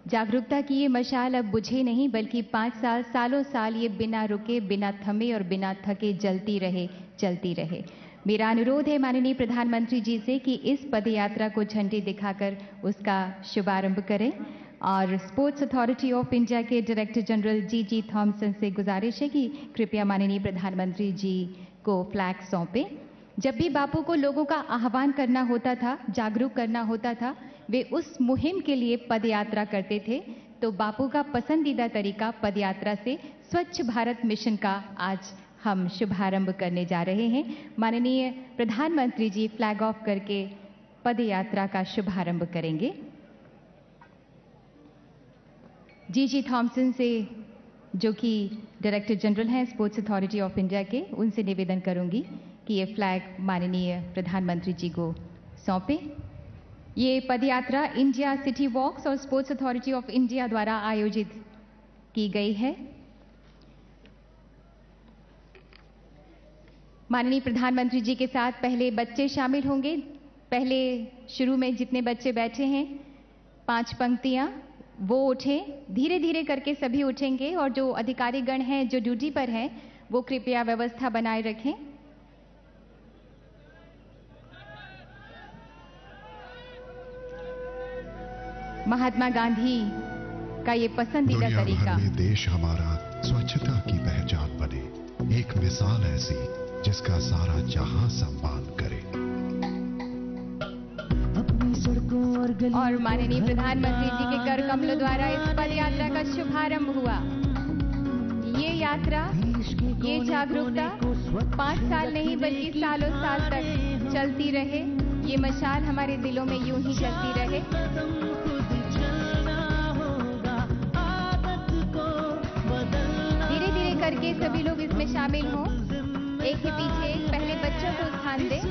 जागरूकता की ये मशाल अब बुझे नहीं, बल्कि 5 सालों साल ये बिना रुके, बिना थमे और बिना थके जलती रहे। मेरा अनुरोध है माननीय प्रधानमंत्री जी से कि इस पदयात्रा को झंडी दिखाकर उसका शुभारंभ करें। और स्पोर्ट्स अथॉरिटी ऑफ इंडिया के डायरेक्टर जनरल जी थॉमसन से गुजारिश है कि कृपया माननीय प्रधानमंत्री जी को फ्लैग सौंपें। जब भी बापू को लोगों का आह्वान करना होता था, जागरूक करना होता था, वे उस मुहिम के लिए पदयात्रा करते थे। तो बापू का पसंदीदा तरीका पदयात्रा से स्वच्छ भारत मिशन का आज हम शुभारंभ करने जा रहे हैं। माननीय प्रधानमंत्री जी फ्लैग ऑफ करके पदयात्रा का शुभारंभ करेंगे। जी थॉमसन से, जो कि डायरेक्टर जनरल हैं स्पोर्ट्स अथॉरिटी ऑफ इंडिया के, उनसे निवेदन करूंगी कि ये फ्लैग माननीय प्रधानमंत्री जी को सौंपें। ये पदयात्रा इंडिया सिटी वॉक्स और स्पोर्ट्स अथॉरिटी ऑफ इंडिया द्वारा आयोजित की गई है। माननीय प्रधानमंत्री जी के साथ पहले बच्चे शामिल होंगे। पहले शुरू में जितने बच्चे बैठे हैं 5 पंक्तियां वो उठें, धीरे धीरे करके सभी उठेंगे। और जो अधिकारीगण हैं जो ड्यूटी पर हैं वो कृपया व्यवस्था बनाए रखें। महात्मा गांधी का ये पसंदीदा तरीका। देश हमारा स्वच्छता की पहचान बने, एक मिसाल ऐसी जिसका सारा जहां सम्मान करे। और माननीय प्रधानमंत्री जी के कर कमलों द्वारा इस पद यात्रा का शुभारंभ हुआ। ये यात्रा, ये जागरूकता 5 साल नहीं बल्कि सालों साल तक चलती रहे। ये मशाल हमारे दिलों में यूं ही जलती रहे। धीरे धीरे करके सभी लोग इसमें शामिल हों, एक के पीछे एक। पहले बच्चों को स्थान दें।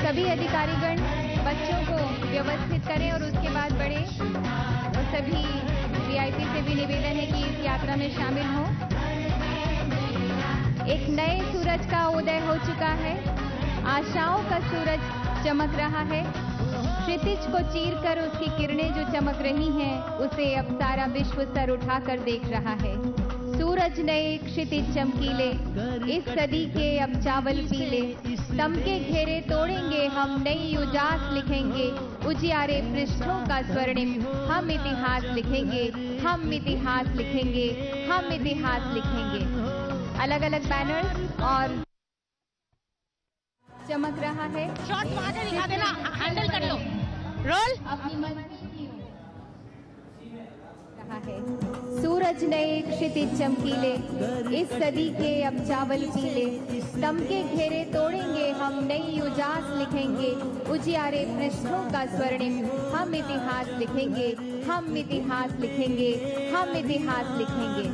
सभी अधिकारीगण बच्चों को व्यवस्थित करें और उसके बाद बड़े। और सभी वीआईपी से भी निवेदन है कि इस यात्रा में शामिल हों। एक नए सूरज का उदय हो चुका है, आशाओं का सूरज चमक रहा है। क्षितिज को चीरकर उसकी किरणें जो चमक रही हैं, उसे अब सारा विश्व सर उठाकर देख रहा है। सूरज नए, क्षितिज चमकीले, इस सदी के अब चावल पीले। दम के घेरे तोड़ेंगे हम, नई उजास लिखेंगे। उजियारे पृष्ठों का स्वर्णिम, हम इतिहास लिखेंगे, हम इतिहास लिखेंगे, हम इतिहास लिखेंगे। अलग अलग बैनर्स और चमक रहा है। शॉट वहां से दिखा देना, हैंडल कर लो। रोल। अपनी मर्जी रहा है। सूरज नए, क्षितिज चमकीले, इस सदी के अब चावल पीले। दम के घेरे तोड़ेंगे हम, नई उजास लिखेंगे। उजियारे पृष्ठों का स्वर्णिम, हम इतिहास लिखेंगे, हम इतिहास लिखेंगे, हम इतिहास लिखेंगे।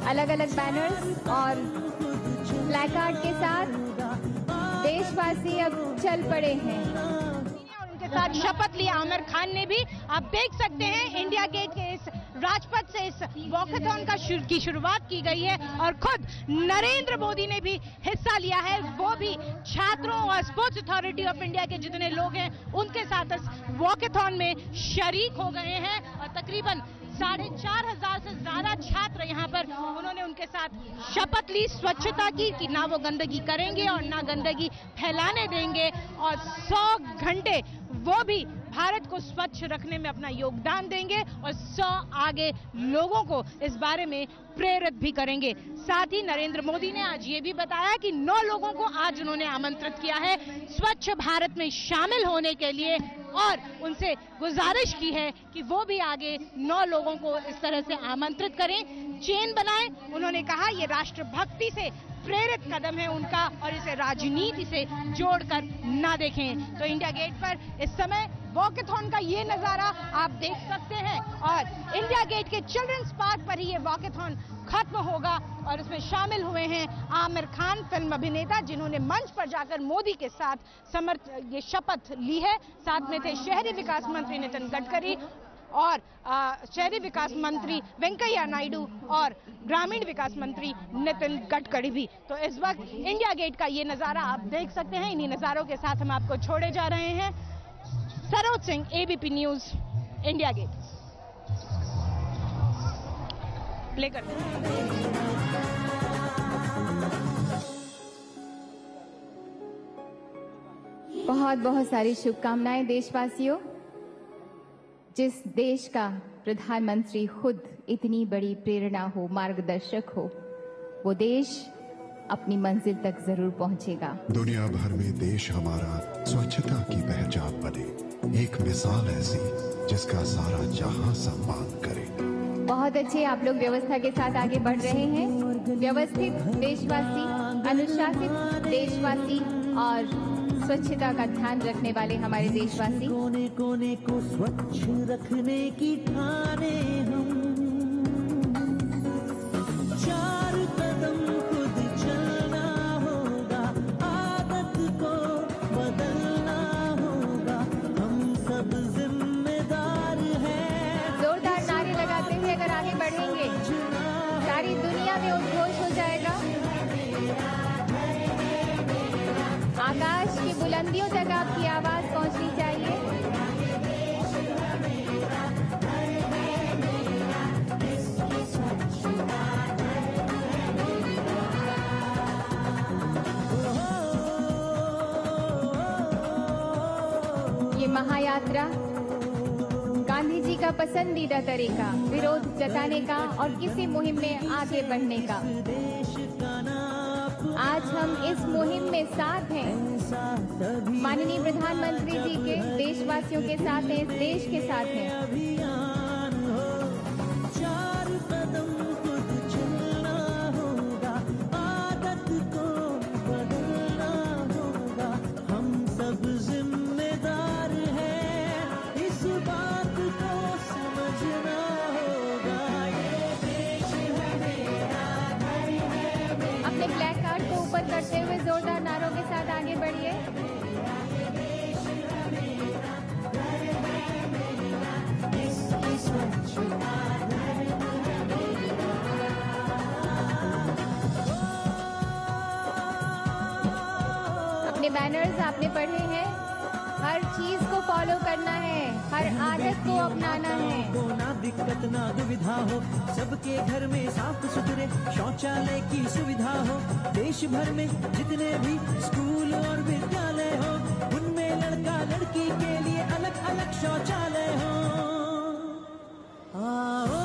अलग अलग बैनर्स और प्लैकार्ड के साथ देशवासी अब चल पड़े हैं। उनके साथ शपथ लिया आमिर खान ने भी। आप देख सकते हैं इंडिया गेट के इस राजपथ से इस वॉकथॉन की शुरुआत की गई है और खुद नरेंद्र मोदी ने भी हिस्सा लिया है। वो भी छात्रों और स्पोर्ट्स अथॉरिटी ऑफ इंडिया के जितने लोग हैं उनके साथ इस वॉकथॉन में शरीक हो गए हैं। और तकरीबन 4,500 से ज्यादा छात्र यहाँ पर, उन्होंने उनके साथ शपथ ली स्वच्छता की कि ना वो गंदगी करेंगे और ना गंदगी फैलाने देंगे। और 100 घंटे वो भी भारत को स्वच्छ रखने में अपना योगदान देंगे और 100 आगे लोगों को इस बारे में प्रेरित भी करेंगे। साथ ही नरेंद्र मोदी ने आज ये भी बताया कि 9 लोगों को आज उन्होंने आमंत्रित किया है स्वच्छ भारत में शामिल होने के लिए और उनसे गुजारिश की है कि वो भी आगे 9 लोगों को इस तरह से आमंत्रित करें, चेन बनाएं। उन्होंने कहा ये राष्ट्रभक्ति से प्रेरित कदम है उनका और इसे राजनीति से जोड़कर ना देखें। तो इंडिया गेट पर इस समय वॉकथॉन का ये नजारा आप देख सकते हैं और इंडिया गेट के चिल्ड्रंस पार्क पर ही ये वॉकथॉन खत्म होगा। और इसमें शामिल हुए हैं आमिर खान, फिल्म अभिनेता, जिन्होंने मंच पर जाकर मोदी के साथ ये शपथ ली है। साथ में थे शहरी विकास मंत्री नितिन गडकरी और शहरी विकास मंत्री वेंकैया नायडू और ग्रामीण विकास मंत्री नितिन गडकरी भी। तो इस वक्त इंडिया गेट का ये नजारा आप देख सकते हैं। इन्हीं नजारों के साथ हम आपको छोड़े जा रहे हैं। Saroj Singh, ABP news, India Gate. Play करते हैं। बहुत बहुत सारी शुभकामनाएं देशवासियों। जिस देश का प्रधानमंत्री खुद इतनी बड़ी प्रेरणा हो, मार्गदर्शक हो, वो देश अपनी मंजिल तक जरूर पहुंचेगा। दुनिया भर में देश हमारा स्वच्छता की पहचान बने, एक मिसाल ऐसी जिसका सारा जहां सम्मान करे। बहुत अच्छे, आप लोग व्यवस्था के साथ आगे बढ़ रहे हैं। व्यवस्थित देशवासी, अनुशासित देशवासी और स्वच्छता का ध्यान रखने वाले हमारे देशवासी। कोने कोने को स्वच्छ रखने की ठाने हम, चार कदम खुद चलना होगा, आदत को बदलना होगा, हम सब जिम्मेदार हैं। जोरदार नारे लगाते हुए अगर आगे बढ़ेंगे, सारी दुनिया में उद्घोष हो जाएगा। आकाश की बुलंदियों तक आपकी आवाज पहुंचनी चाहिए। ये महायात्रा गांधी जी का पसंदीदा तरीका विरोध जताने का और किसी मुहिम में आगे बढ़ने का। आज हम इस मुहिम में साथ हैं, माननीय प्रधानमंत्री जी के, देशवासियों के साथ हैं, इस देश के साथ हैं। चार कदम खुद चलना होगा, आदत को बदलना होगा, हम सब जिम्मेदार हैं, इस बात को समझना होगा। ये देश है मेरा, अपने ब्लैक कार्ड को ऊपर करते हुए जोरदार नारों के साथ आगे बढ़िए। अपने बैनर्स आपने पढ़े हैं, हर चीज को फॉलो करना है, हर आदत को अपनाना है। को ना दिक्कत ना दुविधा हो, सबके घर में साफ सुथरे शौचालय की सुविधा हो, देश भर में जितने भी स्कूल और विद्यालय हो, उनमें लड़का लड़की के लिए अलग अलग शौचालय हो। आओ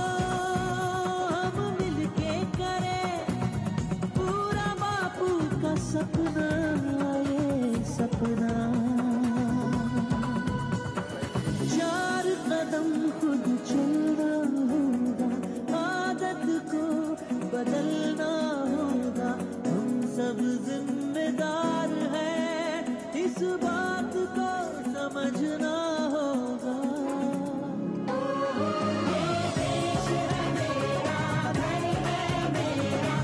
हम मिलके करें पूरा बापू का सपना, ये सपना। चार कदम खुद चलना होगा, आदत को बदलना होगा, हम सब जिम्मेदार हैं, इस बात को समझना होगा। ये देश है मेरा, घर है मेरा,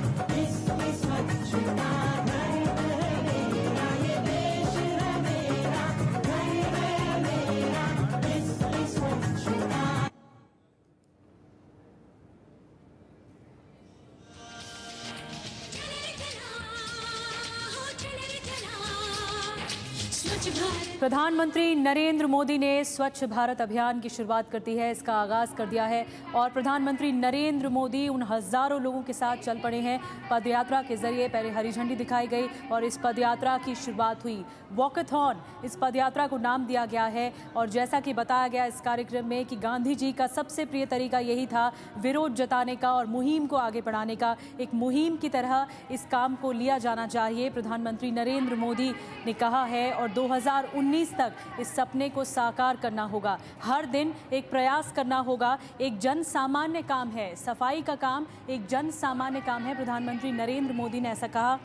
इसकी स्वच्छता घर है मेरा। ये देश है मेरा, घर है मेरा, इसकी स्वच्छता। प्रधानमंत्री नरेंद्र मोदी ने स्वच्छ भारत अभियान की शुरुआत कर दी है, इसका आगाज कर दिया है और प्रधानमंत्री नरेंद्र मोदी उन हजारों लोगों के साथ चल पड़े हैं। पदयात्रा के जरिए पहले हरी झंडी दिखाई गई और इस पदयात्रा की शुरुआत हुई। वॉकथॉन इस पदयात्रा को नाम दिया गया है और जैसा कि बताया गया इस कार्यक्रम में कि गांधी जी का सबसे प्रिय तरीका यही था, विरोध जताने का और मुहिम को आगे बढ़ाने का। एक मुहिम की तरह इस काम को लिया जाना चाहिए, प्रधानमंत्री नरेंद्र मोदी ने कहा है और 2019 तक इस सपने को साकार करना होगा। हर दिन एक प्रयास करना होगा। एक जन सामान्य काम है, सफाई का काम एक जन सामान्य काम है, प्रधानमंत्री नरेंद्र मोदी ने ऐसा कहा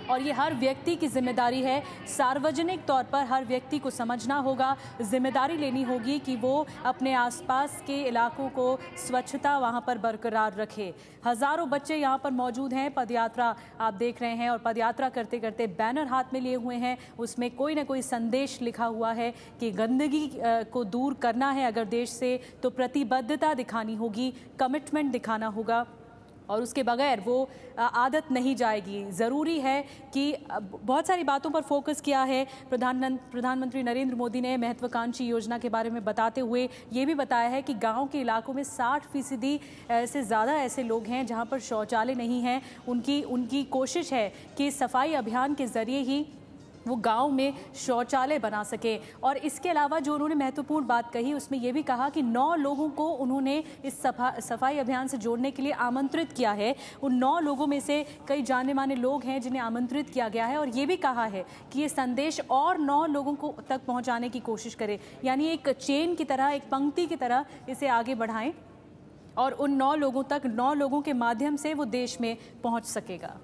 और ये हर व्यक्ति की जिम्मेदारी है। सार्वजनिक तौर पर हर व्यक्ति को समझना होगा, जिम्मेदारी लेनी होगी कि वो अपने आसपास के इलाकों को स्वच्छता वहाँ पर बरकरार रखे। हजारों बच्चे यहाँ पर मौजूद हैं, पदयात्रा आप देख रहे हैं और पदयात्रा करते करते बैनर हाथ में लिए हुए हैं, उसमें कोई ना कोई संदेश लिखा हुआ है कि गंदगी को दूर करना है अगर देश से तो प्रतिबद्धता दिखानी होगी, कमिटमेंट दिखाना होगा। और उसके बगैर वो आदत नहीं जाएगी। ज़रूरी है कि बहुत सारी बातों पर फोकस किया है प्रधानमंत्री नरेंद्र मोदी ने महत्वाकांक्षी योजना के बारे में बताते हुए ये भी बताया है कि गांव के इलाकों में 60% से ज़्यादा ऐसे लोग हैं जहां पर शौचालय नहीं हैं। उनकी कोशिश है कि सफाई अभियान के ज़रिए ही वो गांव में शौचालय बना सके। और इसके अलावा जो उन्होंने महत्वपूर्ण बात कही उसमें ये भी कहा कि 9 लोगों को उन्होंने इस सफाई अभियान से जोड़ने के लिए आमंत्रित किया है। उन 9 लोगों में से कई जाने माने लोग हैं जिन्हें आमंत्रित किया गया है और ये भी कहा है कि ये संदेश और 9 लोगों को तक पहुंचाने की कोशिश करें, यानी एक चेन की तरह, एक पंक्ति की तरह इसे आगे बढ़ाएं और उन 9 लोगों तक, 9 लोगों के माध्यम से वो देश में पहुंच सकेगा।